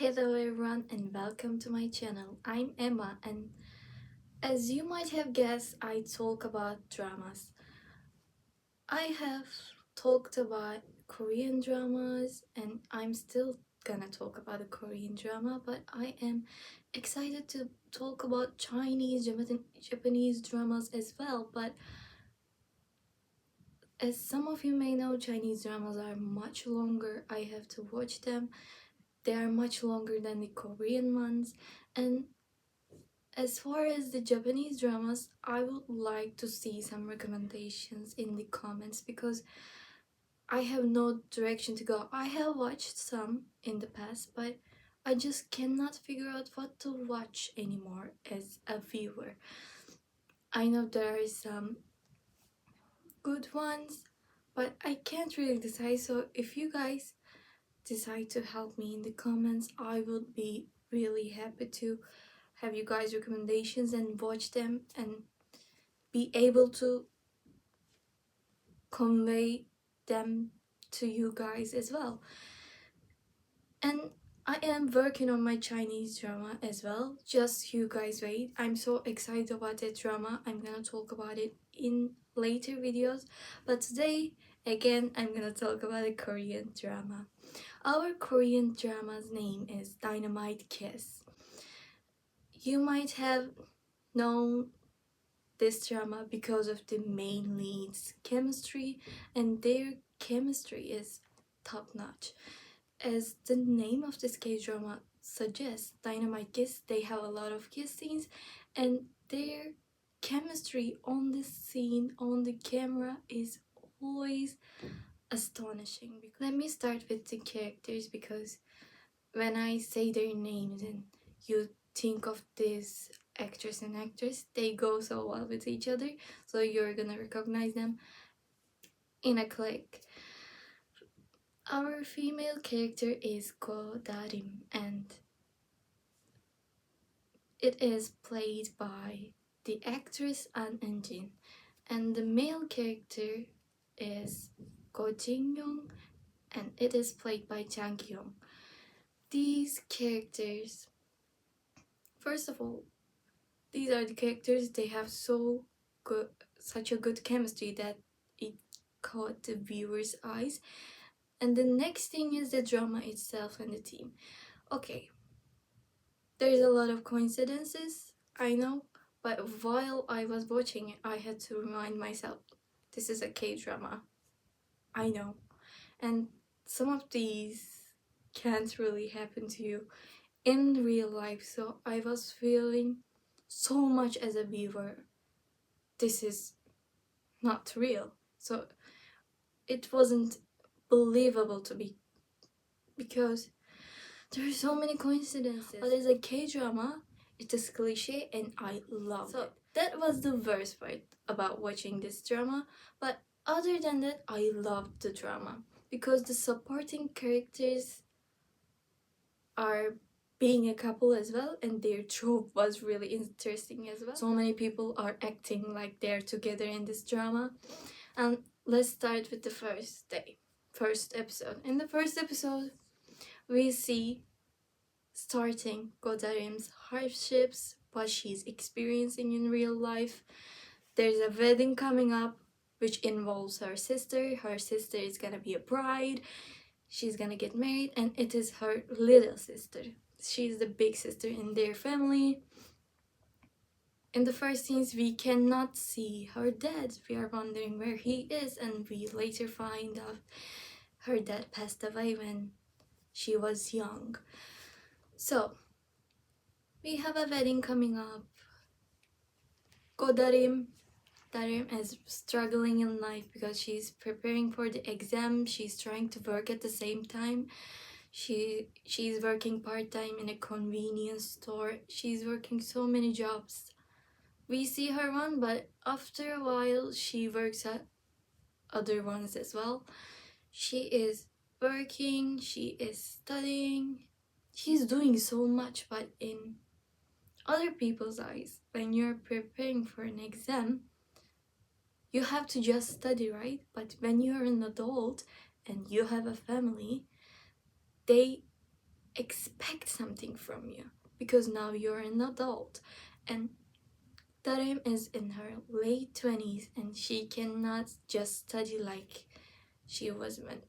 Hello everyone and welcome to my channel. I'm Emma and as you might have guessed, I talk about dramas. I have talked about Korean dramas and I'm still gonna talk about a Korean drama, but I am excited to talk about Japanese dramas as well. But as some of you may know, Chinese dramas are much longer. I have to watch them. They are much longer than the Korean ones, and as far as the Japanese dramas, I would like to see some recommendations in the comments because I have no direction to go. I have watched some in the past, but I just cannot figure out what to watch anymore as a viewer. I know there are some good ones, but I can't really decide. So if you guys decide to help me in the comments, I would be really happy to have you guys recommendations and watch them and be able to convey them to you guys as well. And I am working on my Chinese drama as well. Just you guys wait. I'm so excited about that drama. I'm gonna talk about it in later videos. But today, again, I'm gonna talk about a Korean drama. Our Korean drama's name is Dynamite Kiss. You might have known this drama because of the main leads' chemistry, and their chemistry is top notch. As the name of this K-drama suggests, Dynamite Kiss, they have a lot of kiss scenes, and their chemistry on the scene, on the camera, is always astonishing. Let me start with the characters, because when I say their names and you think of these actors and actors, they go so well with each other, so you're gonna recognize them in a click. Our female character is Ko Darim, and it is played by the actress An Eun-jin, and the male character is Ko Jin-young, and it is played by Jang Ki-young. These characters, first of all, these are the characters. They have such a good chemistry that it caught the viewer's eyes. And the next thing is the drama itself and the team. Okay, there's a lot of coincidences, I know, but while I was watching it, I had to remind myself, this is a K-drama. I know. And some of these can't really happen to you in real life, so I was feeling so much as a viewer, this is not real. So it wasn't believable to me because there are so many coincidences. But as a K-drama, it is cliche and I love it. That was the worst part about watching this drama, but other than that, I loved the drama because the supporting characters are being a couple as well, and their trope was really interesting as well. So many people are acting like they're together in this drama. And let's start with the first episode. In the first episode, we see starting Godarim's hardships, what she's experiencing in real life. There's a wedding coming up which involves her sister. Her sister is gonna be a bride. She's gonna get married, and it is her little sister. She's the big sister in their family. In the first scenes, we cannot see her dad. We are wondering where he is, and we later find out her dad passed away when she was young. So, we have a wedding coming up. Darim is struggling in life because she's preparing for the exam. She's trying to work at the same time. She's working part-time in a convenience store. She's working so many jobs. We see her one, but after a while she works at other ones as well. She is working, she is studying, she's doing so much, but in other people's eyes, when you're preparing for an exam, you have to just study, right? But when you're an adult and you have a family, they expect something from you because now you're an adult. And Tarim is in her late 20s and she cannot just study like she was when,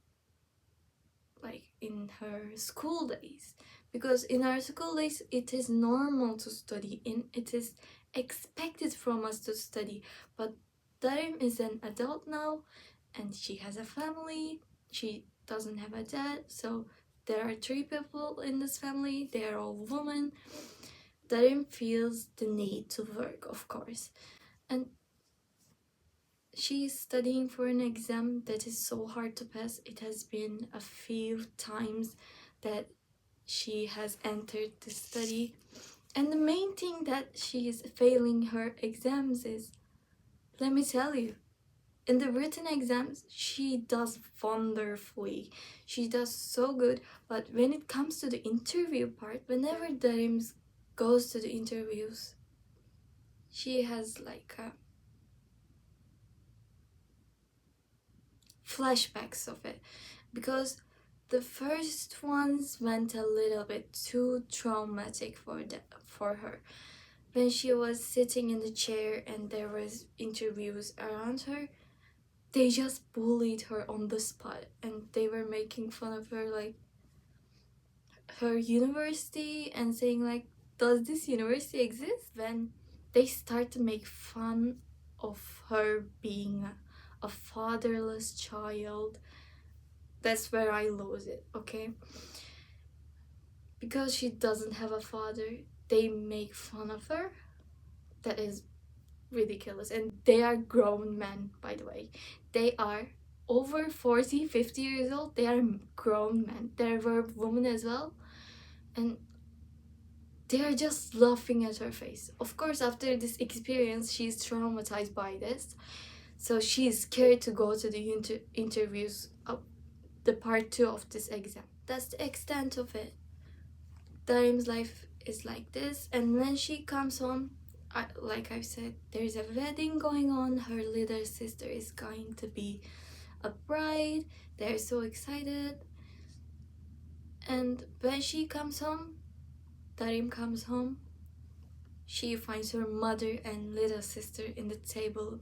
like in her school days, because in our school days it is normal to study and it is expected from us to study. But Tarim is an adult now and she has a family. She doesn't have a dad, so there are 3 people in this family. They are all women. Tarim feels the need to work, of course, and she is studying for an exam that is so hard to pass. It has been a few times that she has entered the study, and the main thing that she is failing her exams is, let me tell you, in the written exams she does wonderfully, she does so good. But when it comes to the interview part, whenever Darims goes to the interviews, she has like flashbacks of it, because the first ones went a little bit too traumatic for her. When she was sitting in the chair and there was interviews around her, they just bullied her on the spot and they were making fun of her, like her university, and saying like, does this university exist? When they start to make fun of her being a fatherless child, that's where I lose it, okay? Because she doesn't have a father, they make fun of her. That is ridiculous. And they are grown men, by the way. They are over 40, 50 years old. They are grown men. There were women as well. And they are just laughing at her face. Of course, after this experience, she's traumatized by this. So she's scared to go to the interviews of the part 2 of this exam. That's the extent of it. Darim's life is like this, and when she comes home, like I've said, there's a wedding going on. Her little sister is going to be a bride. They're so excited. And when she comes home, Darim comes home, she finds her mother and little sister in the table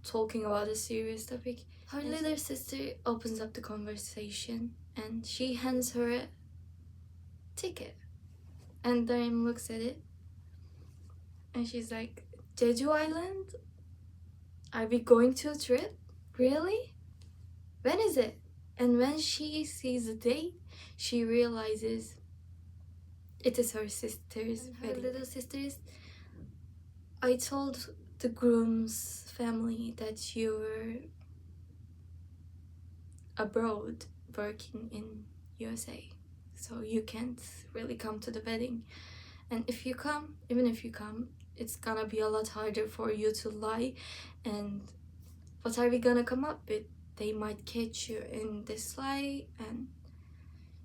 talking about a serious topic. Her little sister opens up the conversation and she hands her a ticket. And Darim looks at it and she's like, Jeju Island? Are we going to a trip? Really? When is it? And when she sees the date, she realizes it is her sister's wedding. Her little sister's. I told the groom's family that you were abroad working in USA, so you can't really come to the wedding. And if you come, even if you come, it's gonna be a lot harder for you to lie. And what are we gonna come up with? They might catch you in this lie. And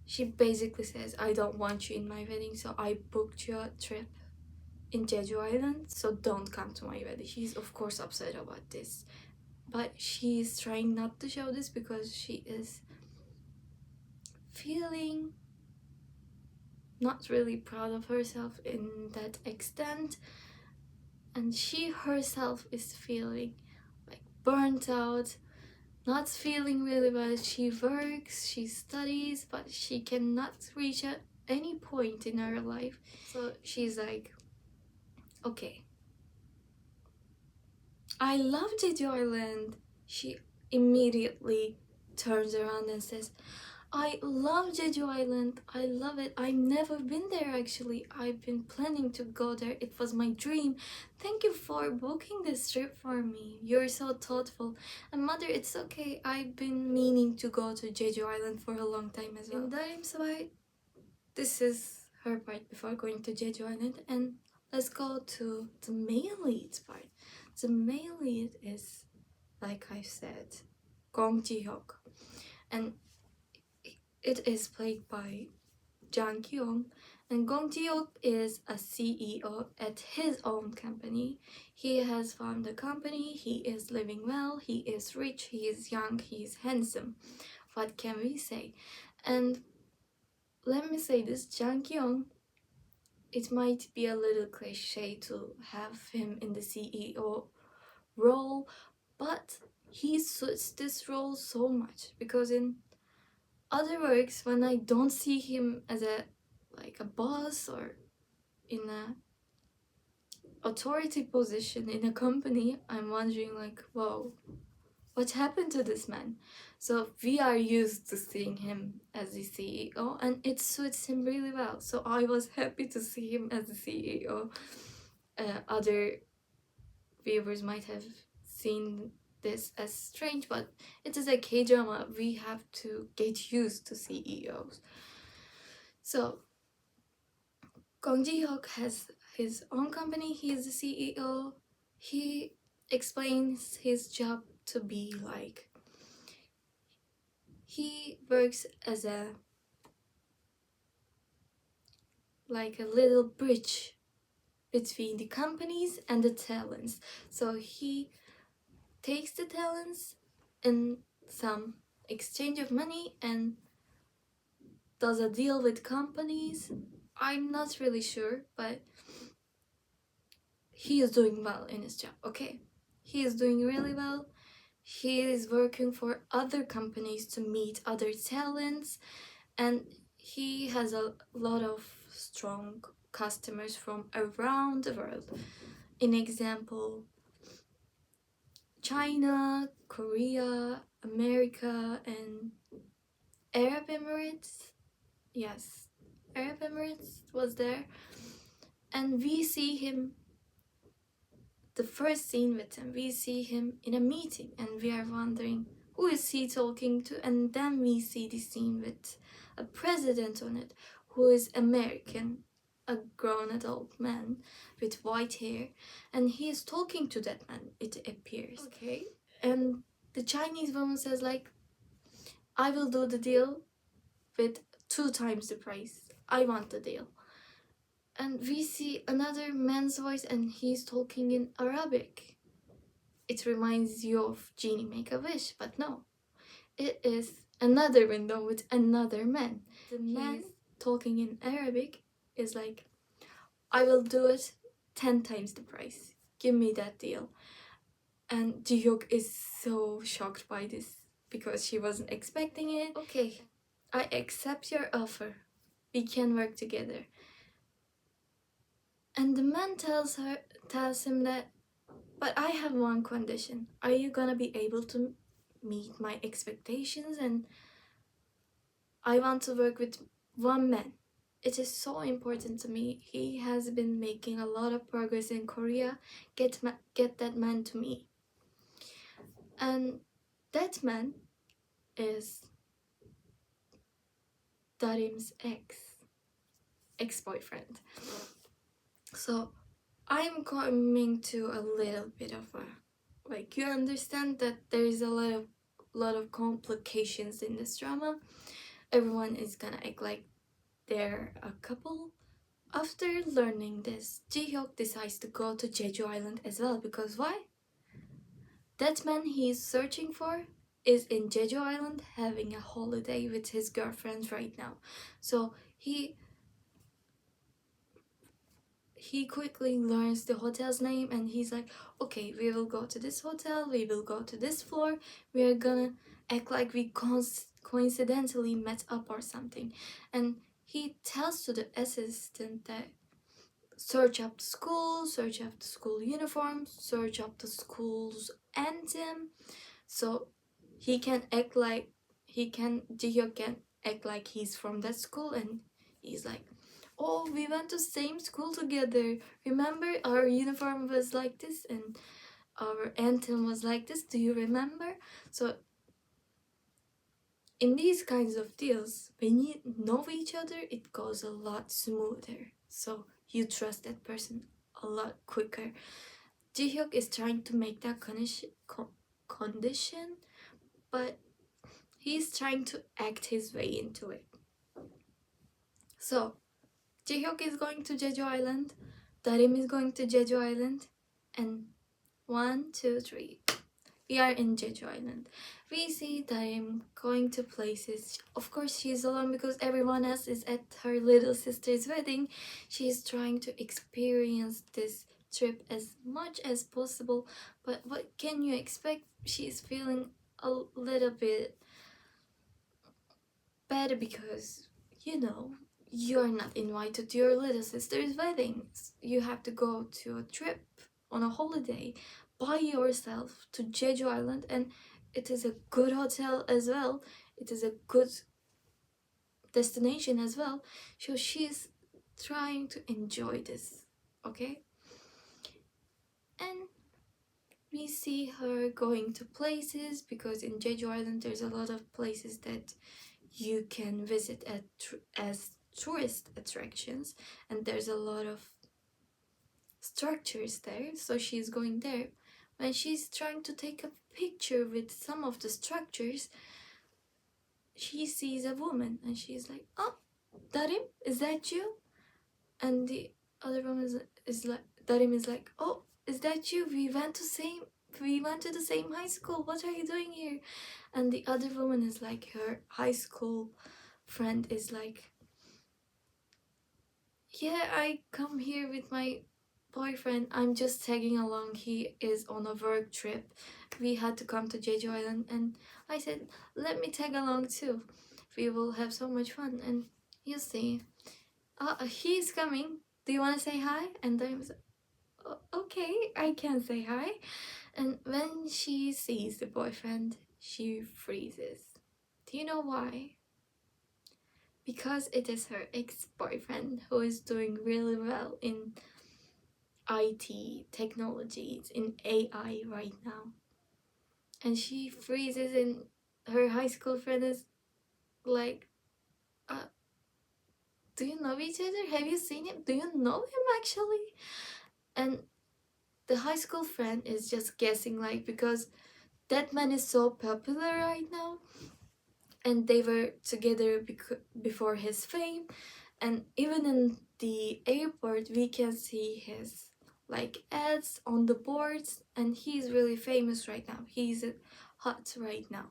she basically says, I don't want you in my wedding, so I booked you a trip in Jeju Island, so don't come to my wedding. She's of course upset about this, but she's trying not to show this because she is feeling not really proud of herself in that extent, and she herself is feeling like burnt out, not feeling really well. She works, she studies, but she cannot reach at any point in her life. So she's like, okay, I love Jeju Island. She immediately turns around and says, I love Jeju Island. I love it. I've never been there actually. I've been planning to go there. It was my dream. Thank you for booking this trip for me. You're so thoughtful. And mother, it's okay. I've been meaning to go to Jeju Island for a long time as well. In Darim's way, this is her part before going to Jeju Island. And let's go to the male lead part. The male lead is, like I said, Gong Ji-hyuk. And it is played by Jang Kyung, and Gong Ji-hyuk is a CEO at his own company. He has found a company, he is living well, he is rich, he is young, he is handsome. What can we say? And let me say this, Jang Kyung, it might be a little cliche to have him in the CEO role, but he suits this role so much, because in other works, when I don't see him as a boss or in a authority position in a company, I'm wondering like, whoa, what happened to this man? So we are used to seeing him as the CEO, and it suits him really well. So I was happy to see him as the CEO. Other viewers might have seen this as strange, but it is a K-drama. We have to get used to CEOs. So Gong Ji-hyuk has his own company. He is the CEO. He explains his job to be like, he works as a little bridge between the companies and the talents. So he takes the talents in some exchange of money and does a deal with companies. I'm not really sure, but he is doing well in his job. Okay, he is doing really well. He is working for other companies to meet other talents, and he has a lot of strong customers from around the world. In example, China, Korea, America, and Arab Emirates. Yes, Arab Emirates was there. And we see him, the first scene with him, we see him in a meeting and we are wondering, who is he talking to? And then we see the scene with a president on it who is American, a grown adult man with white hair, and he is talking to that man, it appears. Okay. And the Chinese woman says like, I will do the deal with 2 times the price. I want the deal. And we see another man's voice and he's talking in Arabic. It reminds you of Genie Make a Wish, but no. It is another window with another man. The man talking in Arabic is like, I will do it 10 times the price. Give me that deal. And Ji-hyuk is so shocked by this because she wasn't expecting it. Okay, I accept your offer. We can work together. And the man tells him that, but I have one condition. Are you gonna be able to meet my expectations? And I want to work with one man. It is so important to me. He has been making a lot of progress in Korea. Get that man to me. And that man is Darim's ex-boyfriend. So I'm coming to a little bit of a, like, you understand that there is a lot of complications in this drama. Everyone is gonna act like they're a couple. After learning this, Ji-hyuk decides to go to Jeju Island as well, because why? That man he's searching for is in Jeju Island having a holiday with his girlfriend right now. So he quickly learns the hotel's name and he's like, okay, we will go to this hotel, we will go to this floor, we are gonna act like we coincidentally met up or something. And he tells to the assistant that search up the school uniforms, search up the school's anthem, so he can act like Ji-hyuk can act like he's from that school. And he's like, oh, we went to same school together, remember our uniform was like this and our anthem was like this, do you remember? So in these kinds of deals, when you know each other, it goes a lot smoother, so you trust that person a lot quicker. Ji-hyuk is trying to make that condition, but he's trying to act his way into it. So Ji-hyuk is going to Jeju Island, Darim is going to Jeju Island, and 1, 2, 3, We are in Jeju Island. We see them going to places. Of course, she's alone because everyone else is at her little sister's wedding. She's trying to experience this trip as much as possible. But what can you expect? She's feeling a little bit bad because, you are not invited to your little sister's weddings. You have to go to a trip on a holiday by yourself to Jeju Island, and it is a good hotel as well. It is a good destination as well. So she's trying to enjoy this, okay? And we see her going to places because in Jeju Island there's a lot of places that you can visit as tourist attractions, and there's a lot of structures there, so she's going there. When she's trying to take a picture with some of the structures, she sees a woman and she's like, "Oh, Darim, is that you?" And the other woman is like, Darim is like, "Oh, is that you? We went to the same high school. What are you doing here?" And the other woman is like, her high school friend is like, "Yeah, I come here with my boyfriend. I'm just tagging along. He is on a work trip. We had to come to Jeju Island." And I said, "Let me tag along too. We will have so much fun." And you see, he's coming. Do you want to say hi? And I was like, "Okay, I can say hi." And when she sees the boyfriend, she freezes. Do you know why? Because it is her ex-boyfriend who is doing really well in IT technologies, in AI right now. And she freezes, and her high school friend is like, "Do you know each other? Have you seen him? Do you know him actually?" And the high school friend is just guessing, like, because that man is so popular right now, and they were together before his fame. And even in the airport we can see his like ads on the boards, and he's really famous right now. He's hot right now.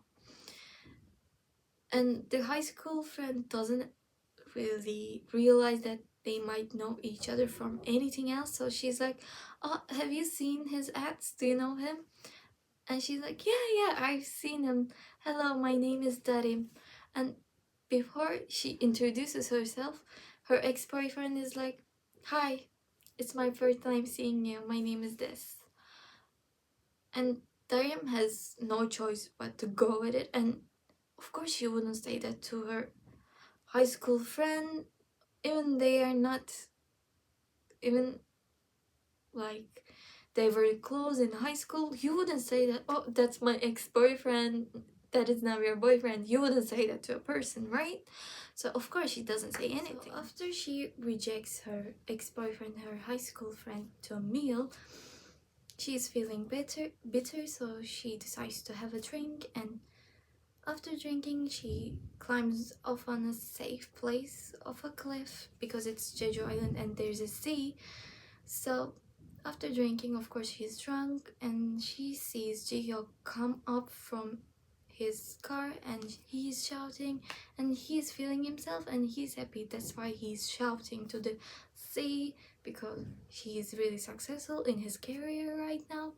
And the high school friend doesn't really realize that they might know each other from anything else, so she's like, "Oh, have you seen his ads? Do you know him?" And she's like, yeah, I've seen him. Hello, my name is Darim." And before she introduces herself, her ex-boyfriend is like, "Hi, it's my first time seeing you. My name is this." And Darim has no choice but to go with it. And of course she wouldn't say that to her high school friend. Even they are not even like, they were close in high school. You wouldn't say that, "Oh, that's my ex-boyfriend. That is now your boyfriend." You wouldn't say that to a person, right? So of course she doesn't say anything. So after she rejects her ex-boyfriend, her high school friend, to a meal, she's feeling bitter, so she decides to have a drink. And after drinking, she climbs off on a safe place off a cliff because it's Jeju Island and there's a sea. So after drinking, of course, she's drunk, and she sees Ji-hyuk come up from his car, and he's shouting, and he's feeling himself, and he's happy. That's why he's shouting to the sea, because he is really successful in his career right now.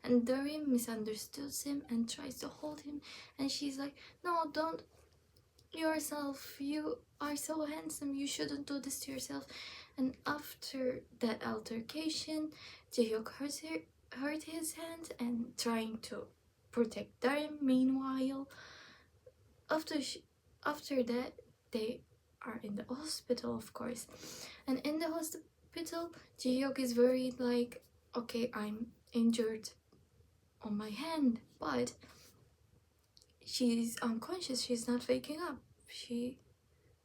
And Darim misunderstands him and tries to hold him, and she's like, "No, don't yourself. You are so handsome. You shouldn't do this to yourself." And after that altercation, Jaehyuk hurt his hand and trying to protect Darim. Meanwhile, after that, they are in the hospital, of course. And in the hospital, Jaehyuk is worried, like, "Okay, I'm injured on my hand, but she's unconscious. She's not waking up.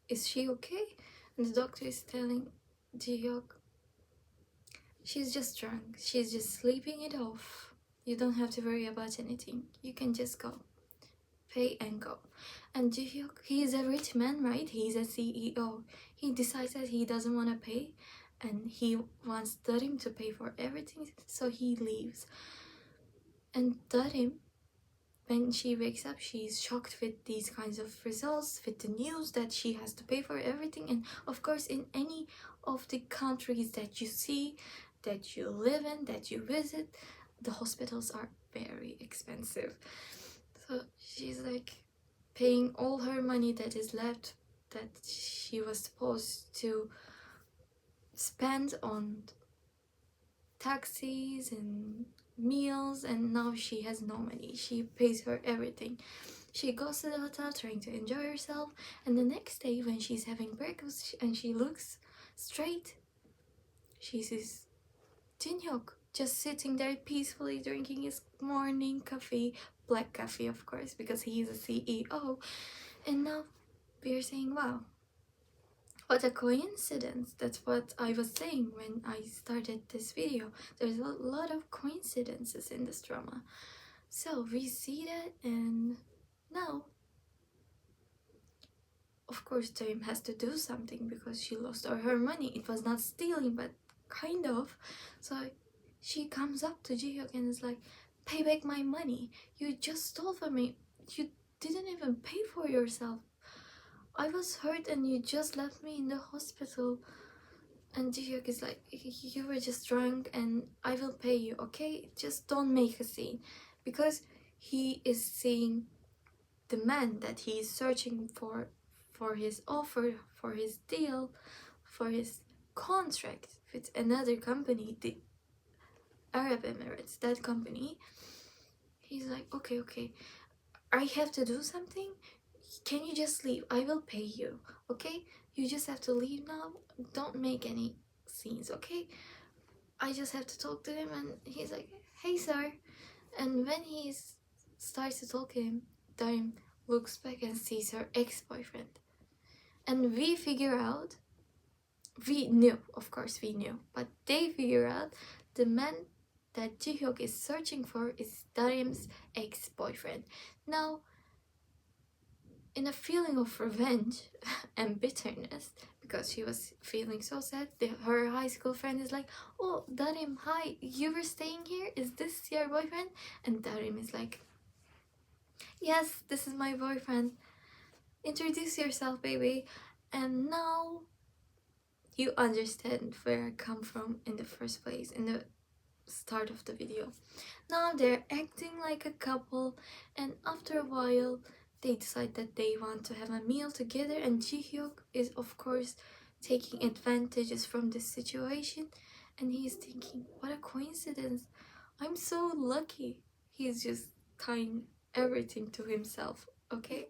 Is she okay?" And the doctor is telling Ji-hyuk, "She's just drunk. She's just sleeping it off. You don't have to worry about anything. You can just go. Pay and go." And Ji-hyuk, he is a rich man, right? He's a CEO. He decides that he doesn't want to pay, and he wants Darim to pay for everything, so he leaves. And Darim when she wakes up, she's shocked with these kinds of results, with the news that she has to pay for everything. And of course, in any of the countries that you see, that you live in, that you visit, the hospitals are very expensive. So she's like paying all her money that is left, that she was supposed to spend on taxis and meals, and now she has no money. She pays for everything. She goes to the hotel trying to enjoy herself, and the next day when she's having breakfast and she looks straight, she sees Jin-hyuk just sitting there peacefully drinking his morning coffee, black coffee of course, because he's a CEO. And now we're saying, wow, what a coincidence. That's what I was saying when I started this video. There's a lot of coincidences in this drama. So we see that, and now of course Dream has to do something because she lost all her money. It was not stealing, but kind of. So she comes up to Ji-hyuk and is like, pay back my money. You just stole from me. You didn't even pay for yourself. I was hurt and you just left me in the hospital. And Ji-hyuk is like, you were just drunk and I will pay you, okay? Just don't make a scene. Because he is seeing the man that he is searching for his offer, for his deal, for his contract with another company, the Arab Emirates, that company. He's like, okay, I have to do something. Can you just leave? I will pay you, okay? You just have to leave now. Don't make any scenes, okay? I just have to talk to him. And he's like, hey sir. And when he starts to talk to him, Darim looks back and sees her ex-boyfriend. And we figure out, we knew, of course we knew, but they figure out the man that Ji-hyuk is searching for is Darim's ex-boyfriend. Now, in a feeling of revenge and bitterness, because she was feeling so sad, her high school friend is like, oh, Darim, hi, you were staying here? Is this your boyfriend? And Darim is like, yes, this is my boyfriend. Introduce yourself, baby. And now you understand where I come from in the first place, in the start of the video. Now they're acting like a couple, and after a while they decide that they want to have a meal together, and Ji-hyuk is of course taking advantages from this situation, and he's thinking, what a coincidence, I'm so lucky. He's just tying everything to himself, okay?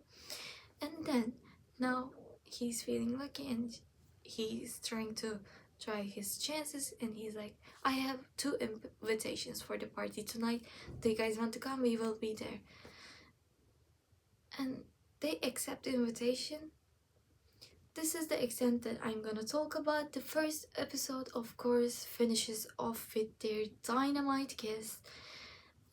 And then now he's feeling lucky and he's trying to try his chances, and he's like, I have 2 invitations for the party tonight. Do you guys want to come? We will be there. And they accept the invitation. This is the extent that I'm gonna talk about. The first episode of course finishes off with their Dynamite kiss,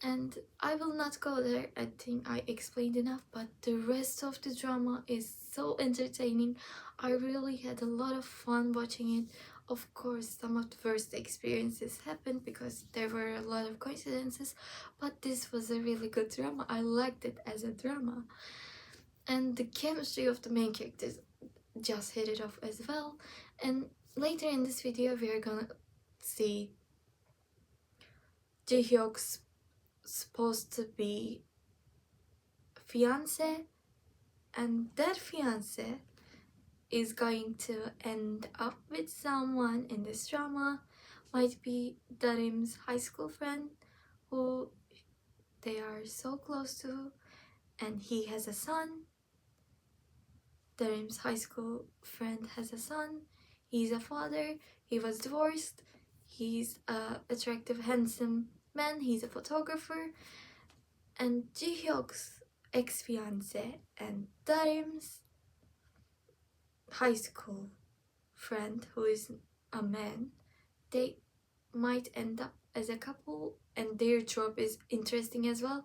and I will not go there. I think I explained enough, but the rest of the drama is so entertaining. I really had a lot of fun watching it. Of course, some of the worst experiences happened because there were a lot of coincidences, but this was a really good drama. I liked it as a drama. And the chemistry of the main characters just hit it off as well. And later in this video, we are gonna see Ji-hyuk's supposed to be fiance, and that fiance is going to end up with someone in this drama. Might be Darim's high school friend who they are so close to, and he has a son. Darim's high school friend has a son. He's a father. He was divorced. He's a attractive, handsome man. He's a photographer. And Ji-hyuk's ex-fiance and Darim's high school friend, who is a man, they might end up as a couple, and their trope is interesting as well.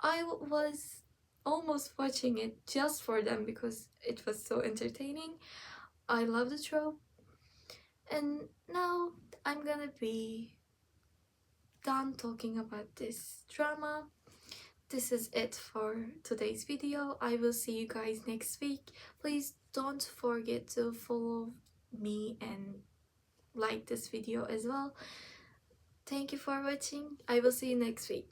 I was almost watching it just for them because it was so entertaining. I love the trope. And now I'm gonna be done talking about this drama. this is it for today's video. I will see you guys next week. Please don't forget to follow me and like this video as well. Thank you for watching. I will see you next week.